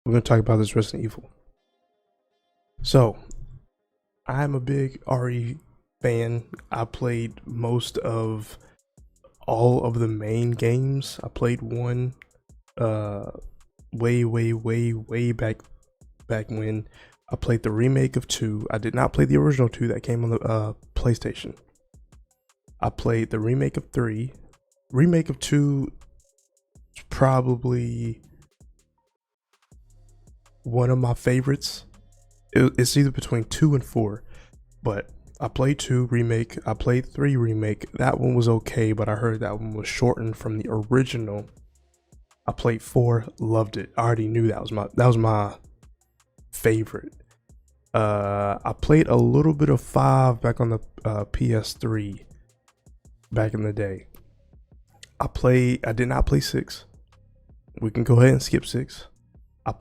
We're going to talk about this Resident Evil. So, I'm a big RE fan. I played most of all of the main games. I played one uh way back when. I played the remake of 2. I did not play the original 2 that came on the PlayStation. I played the remake of 3. Remake of 2 is probably one of my favorites. It's either between 2 and 4, but I played 2 remake. I played 3 remake. That one was okay, but I heard that one was shortened from the original. I played 4, loved it. I already knew that was my favorite. I played a little bit of 5 back on the PS3 back in the day. I did not play 6. We can go ahead and skip 6. I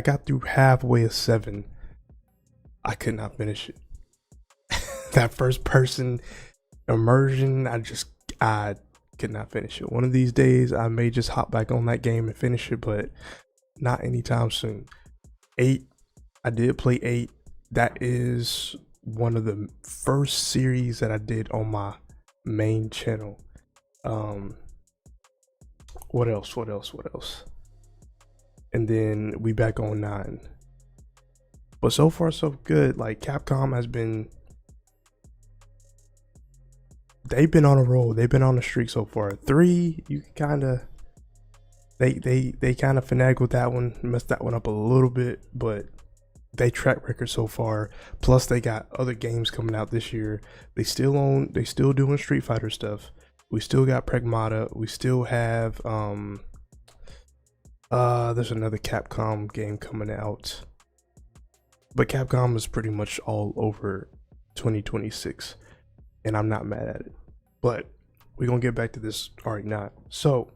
got through halfway of 7. I could not finish it. That first person immersion, I could not finish it. One of these days I may just hop back on that game and finish it, but not anytime soon. 8, I did play 8. That is one of the first series that I did on my main channel. What else? And then we back on 9. But so far so good. Like, Capcom they've been on a roll. They've been on a streak so far. 3, you kind of they kind of finagled that one, messed that one up a little bit, but they track record so far. Plus they got other games coming out this year. They still doing Street Fighter stuff. We still got Pragmata. We still have there's another Capcom game coming out. But Capcom is pretty much all over 2026, and I'm not mad at it. But we're gonna get back to this right now. So,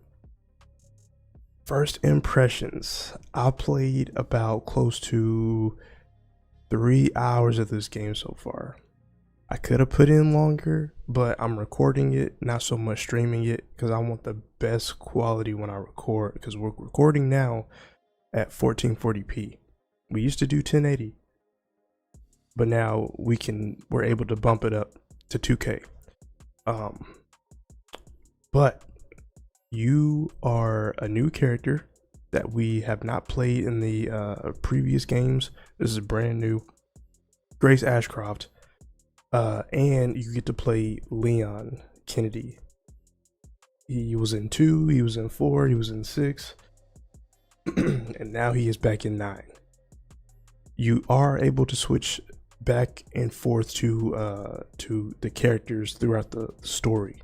first impressions. I played about close to 3 hours of this game so far. I could have put in longer, but I'm recording it, not so much streaming it, because I want the best quality when I record, because we're recording now at 1440p. We used to do 1080, but now we're able to bump it up to 2K. But you are a new character that we have not played in the previous games. This is brand new. Grace Ashcroft. And you get to play Leon Kennedy. He was in 2, he was in 4, he was in 6, and now he is back in 9. You are able to switch back and forth to the characters throughout the story.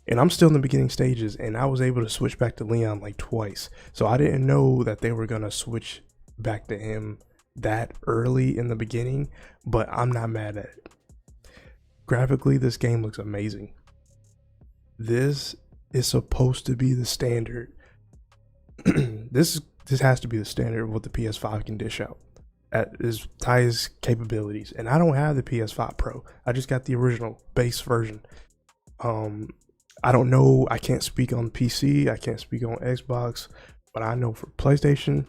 And I'm still in the beginning stages, and I was able to switch back to Leon like twice. So I didn't know that they were gonna switch back to him that early in the beginning, but I'm not mad at it. Graphically, this game looks amazing. This is supposed to be the standard. This has to be the standard of what the PS5 can dish out at its highest capabilities. And I don't have the PS5 Pro. I just got the original base version. I don't know. I can't speak on PC. I can't speak on Xbox, but I know for PlayStation,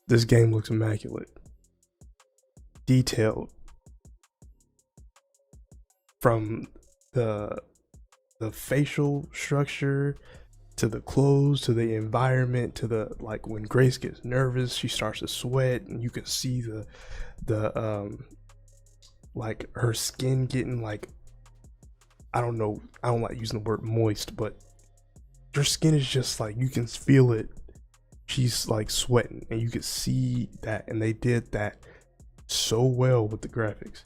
this game looks immaculate. Detailed. From the facial structure to the clothes to the environment to the, like, when Grace gets nervous, she starts to sweat, and you can see the like her skin getting, like, I don't know, I don't like using the word moist, but her skin is just like, you can feel it. She's like sweating, and you can see that, and they did that so well with the graphics.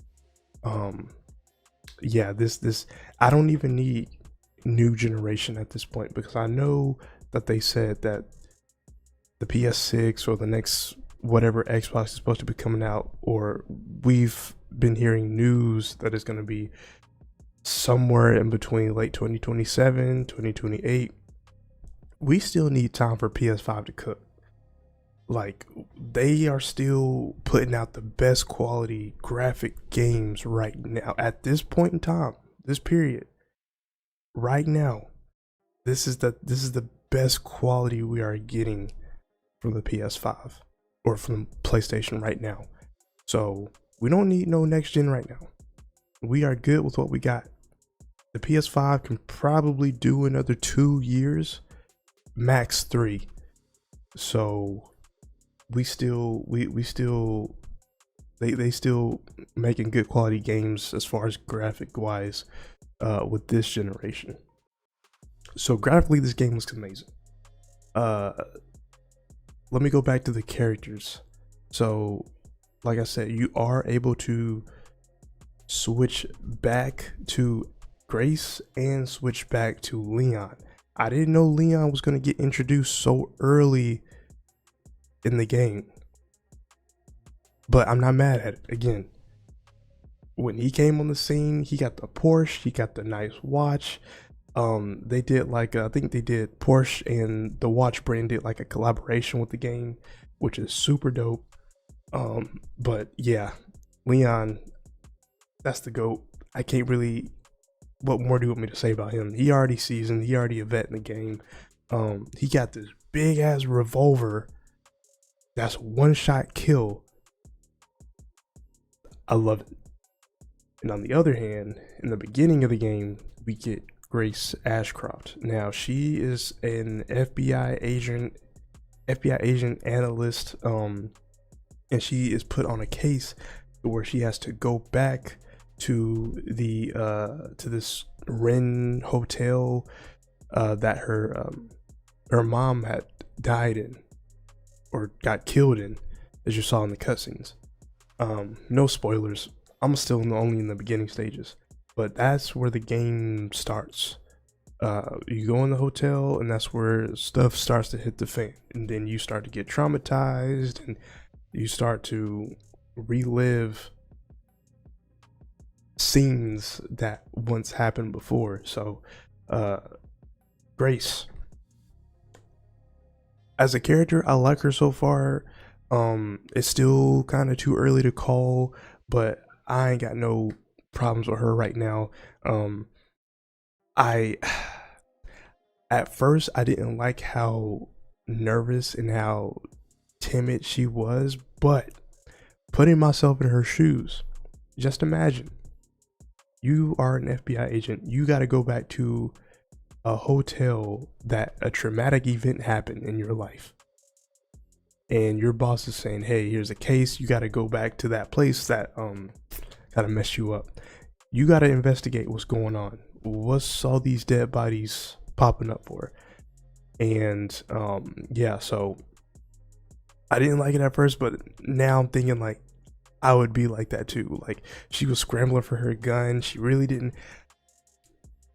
Yeah, this I don't even need new generation at this point, because I know that they said that the PS6 or the next whatever Xbox is supposed to be coming out, or we've been hearing news that it's going to be somewhere in between late 2027, 2028. We still need time for PS5 to cook. Like, they are still putting out the best quality graphic games right now at this point in time, this period. Right now, this is the best quality we are getting from the PS5 or from PlayStation right now. So we don't need no next gen right now. We are good with what we got. The PS5 can probably do another 2 years, max 3. So we still they still making good quality games as far as graphic wise with this generation. So graphically this game looks amazing. Let me go back to the characters. So like I said, you are able to switch back to Grace and switch back to Leon. I didn't know Leon was going to get introduced so early in the game, but I'm not mad at it. Again, when he came on the scene, he got the Porsche, he got the nice watch. They did like I think they did Porsche and the watch brand did like a collaboration with the game, which is super dope. But yeah, Leon, that's the GOAT. I can't really, what more do you want me to say about him? He already seasoned, he already a vet in the game. He got this big ass revolver that's one shot kill. I love it. And on the other hand, in the beginning of the game, we get Grace Ashcroft. Now she is an FBI agent analyst, and she is put on a case where she has to go back to the to this Wren hotel that her mom had died in or got killed in, as you saw in the cutscenes. No spoilers. I'm still only in the beginning stages, but that's where the game starts. You go in the hotel, and that's where stuff starts to hit the fan, and then you start to get traumatized, and you start to relive scenes that once happened before. So, Grace, as a character, I like her so far. It's still kind of too early to call, but I ain't got no problems with her right now. At first I didn't like how nervous and how timid she was, but putting myself in her shoes, just imagine you are an FBI agent. You got to go back to a hotel that a traumatic event happened in your life, and your boss is saying, hey, here's a case, you got to go back to that place that kind of messed you up. You got to investigate what's going on. What's all these dead bodies popping up for? And yeah, so I didn't like it at first, but now I'm thinking like I would be like that too. Like, she was scrambling for her gun. She really didn't.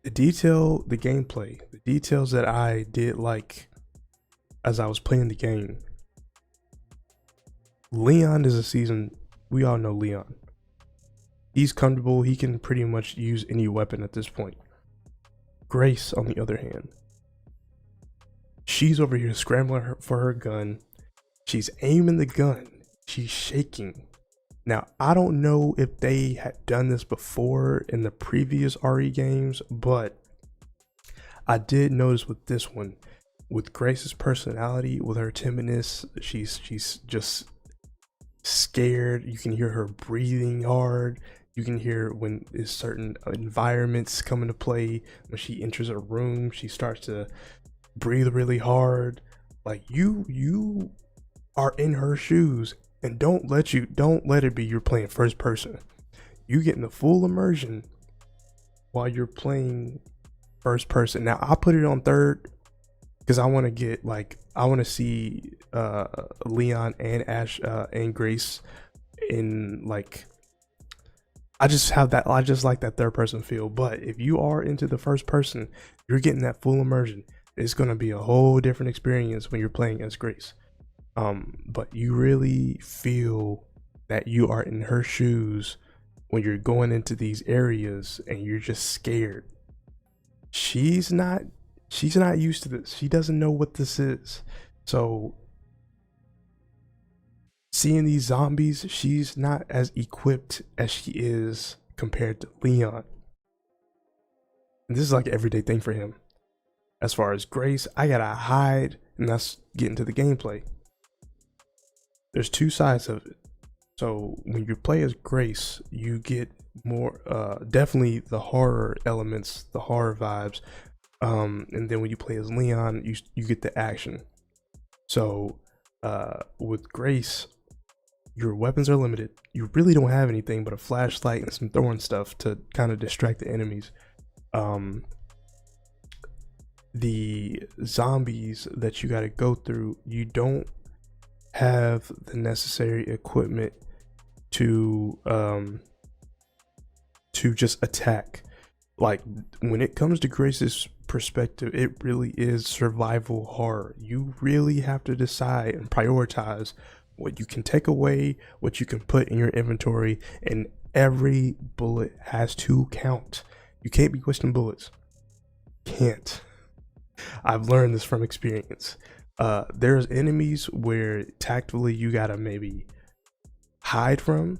The gameplay, the details that I did like as I was playing the game. Leon is a seasoned, we all know Leon. He's comfortable, he can pretty much use any weapon at this point. Grace, on the other hand, she's over here scrambling for her gun. She's aiming the gun, she's shaking. Now, I don't know if they had done this before in the previous RE games, but I did notice with this one, with Grace's personality, with her timidness, she's just scared. You can hear her breathing hard. You can hear when there's certain environments come into play. When she enters a room, she starts to breathe really hard. Like, you are in her shoes, and don't let it be you're playing first person. You get in the full immersion while you're playing first person. Now, I put it on third because I want to get I want to see Leon and Ash and Grace in I just like that third person feel. But if you are into the first person, you're getting that full immersion. It's gonna be a whole different experience when you're playing as Grace. But you really feel that you are in her shoes when you're going into these areas and you're just scared. She's not used to this. She doesn't know what this is. So seeing these zombies, she's not as equipped as she is compared to Leon. And this is like an everyday thing for him. As far as Grace, I gotta hide, and that's getting to the gameplay. there's two sides of it. So when you play as Grace, you get more definitely the horror elements, the horror vibes. And then when you play as Leon, you get the action. So with Grace, your weapons are limited. You really don't have anything but a flashlight and some throwing stuff to kind of distract the enemies. The zombies that you got to go through, you don't have the necessary equipment to just attack. Like when it comes to Grace's perspective, it really is survival horror. You really have to decide and prioritize what you can take away, what you can put in your inventory, and every bullet has to count. You can't be wasting bullets. Can't. I've learned this from experience. There's enemies where tactfully you gotta maybe hide from,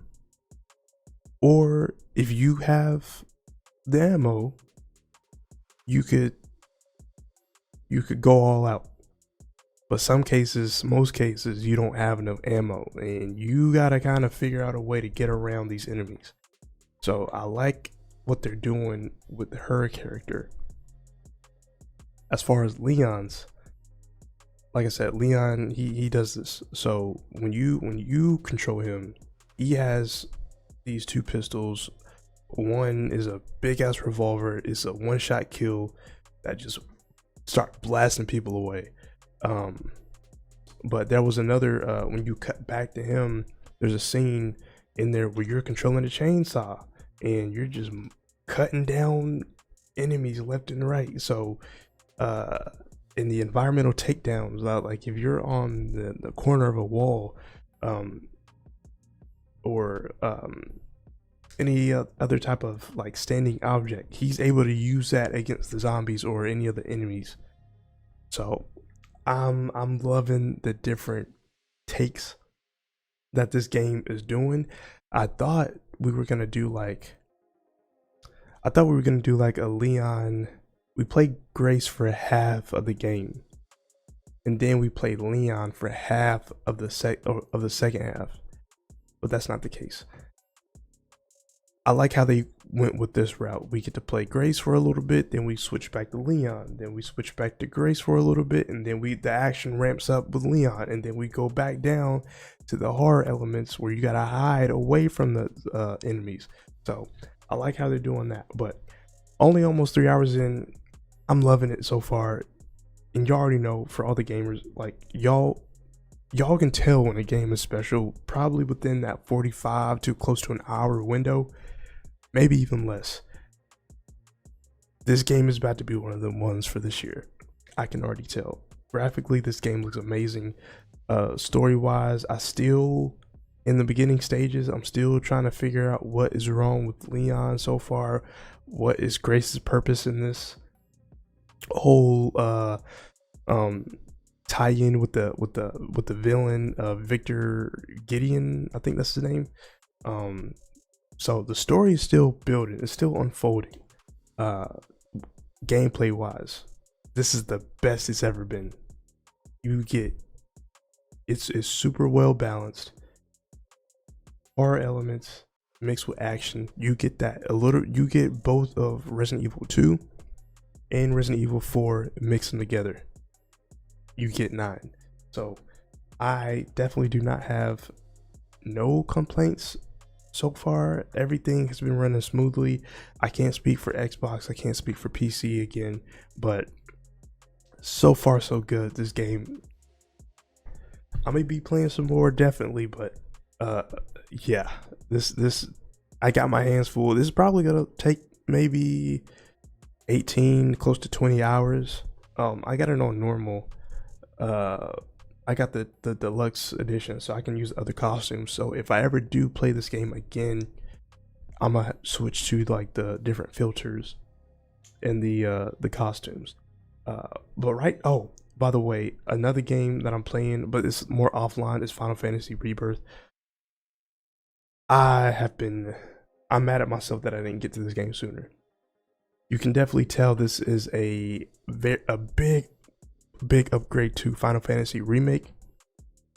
or if you have the ammo, you could go all out. But most cases, you don't have enough ammo, and you gotta kind of figure out a way to get around these enemies. So I like what they're doing with her character. As far as Leon's, like I said, Leon, he does this. So when you control him, he has these two pistols. One is a big ass revolver. It's a one-shot kill that just start blasting people away. But there was another, when you cut back to him, there's a scene in there where you're controlling a chainsaw and you're just cutting down enemies left and right. So in the environmental takedowns, like if you're on the corner of a wall, or any other type of like standing object, he's able to use that against the zombies or any other enemies. So I'm loving the different takes that this game is doing. I thought we were gonna do like a Leon. We played Grace for half of the game, and then we played Leon for half of the second half. But that's not the case. I like how they went with this route. We get to play Grace for a little bit, then we switch back to Leon, then we switch back to Grace for a little bit, and then the action ramps up with Leon, and then we go back down to the horror elements where you gotta hide away from the enemies. So I like how they're doing that. But only almost 3 hours in, I'm loving it so far. And you already know, for all the gamers, like y'all can tell when a game is special probably within that 45 to close to an hour window, maybe even less. This game is about to be one of the ones for this year. I can already tell. Graphically, this game looks amazing. Story wise, in the beginning stages, I'm still trying to figure out what is wrong with Leon so far. What is Grace's purpose in this whole tie-in with the villain, Victor Gideon, I think that's his name. So the story is still building, it's still unfolding. Gameplay wise, this is the best it's ever been. It's super well balanced. Horror elements mixed with action. You get both of Resident Evil 2 and Resident Evil 4 mixed them together. You get 9. So I definitely do not have no complaints so far. Everything has been running smoothly. I can't speak for Xbox, I can't speak for PC again, but so far so good. This game, I may be playing some more definitely, but yeah, this I got my hands full. This is probably gonna take maybe 18 close to 20 hours. I got it on normal. I got the deluxe edition, so I can use other costumes. So if I ever do play this game again, I'm gonna switch to like the different filters and the costumes. Oh, by the way, another game that I'm playing, but it's more offline, is Final Fantasy Rebirth. I'm mad at myself that I didn't get to this game sooner. You can definitely tell this is a big upgrade to Final Fantasy Remake.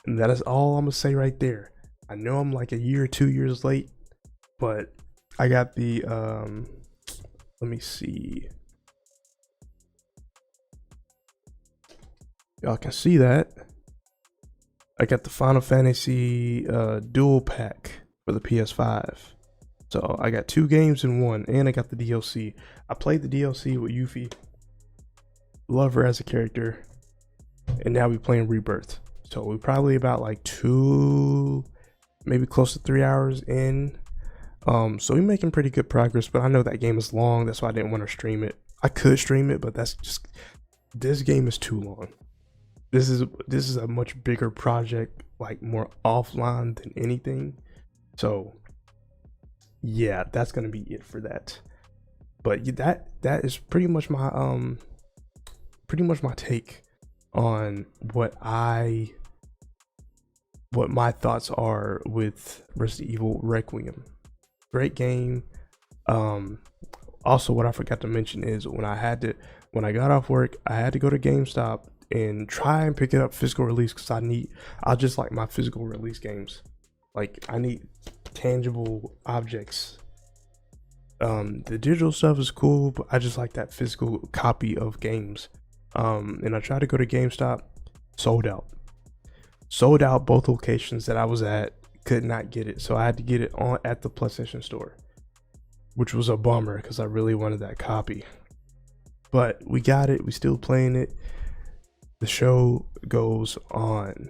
And that is all I'm gonna say right there. I know I'm like a year or 2 years late, but I got the let me see. Y'all can see that. I got the Final Fantasy dual pack for the PS5. So I got 2 games in one, and I got the DLC. I played the DLC with Yuffie. Love her as a character. And now we're playing Rebirth. So we're probably about like 2, maybe close to 3 hours in. So we're making pretty good progress, but I know that game is long. That's why I didn't want to stream it. I could stream it, but that's just, this game is too long. This is a much bigger project, like more offline than anything. So yeah, that's gonna be it for that. But that is pretty much my take on what my thoughts are with Resident Evil Requiem. Great game. Also, what I forgot to mention is when I got off work, I had to go to GameStop and try and pick it up physical release, because I just like my physical release games. Like, I need tangible objects. The digital stuff is cool, but I just like that physical copy of games. And I tried to go to GameStop, sold out both locations that I was at, could not get it, so I had to get it at the PlayStation Store, which was a bummer because I really wanted that copy. But we got it, we still playing it. The show goes on.